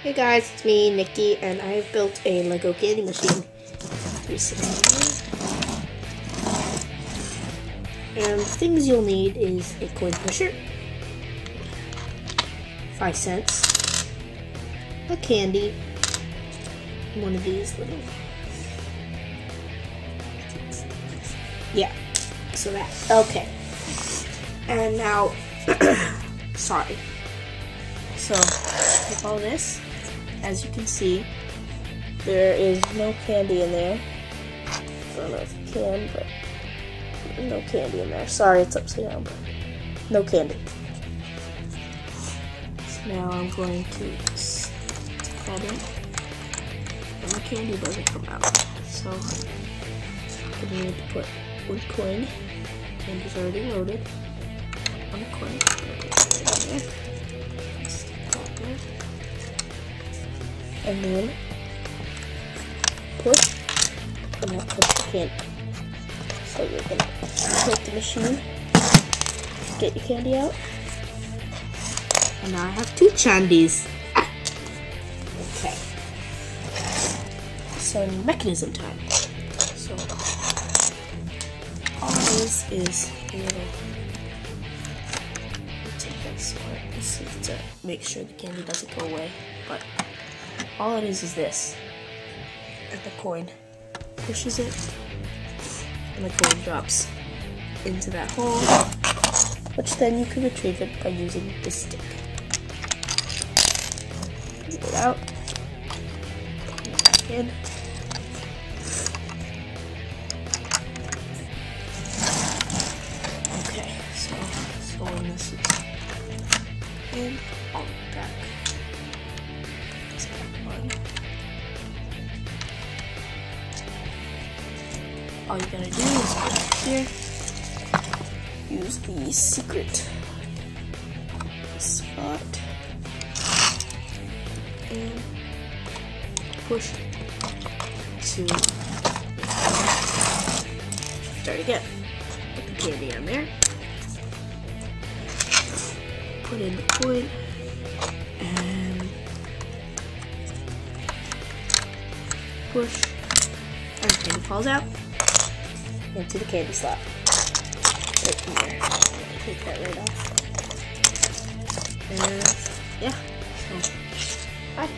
Hey guys, it's me, Nikki, and I've built a Lego candy machine recently. And the things you'll need is a coin pusher, 5 cents, a candy, one of these little, so that, okay. And now, sorry. So, take all this. As you can see, there is no candy in there. I don't know if you can, but no candy in there. Sorry, it's upside down, but no candy. So now I'm going to stick that in, and the candy doesn't come out. So I'm going to need to put one coin. Candy's already loaded. One coin. I'm going to put it right in there. And then push, and I'll push the candy. So you're gonna take the machine, get your candy out, and now I have 2 candies. Okay. So mechanism time. So all this is a little. Take this part. This is to make sure the candy doesn't go away, but. All it is this, and the coin pushes it, and the coin drops into that hole, which then you can retrieve it by using this stick. Get it out, put it back in. Okay, so when this is in, I'll be back. All you gotta do is go back here, use the secret spot, and push to start again. Put the candy on there, put in the coin, and push, and the candy falls out into the candy slot. Right here. Take that right off. And yeah, so bye.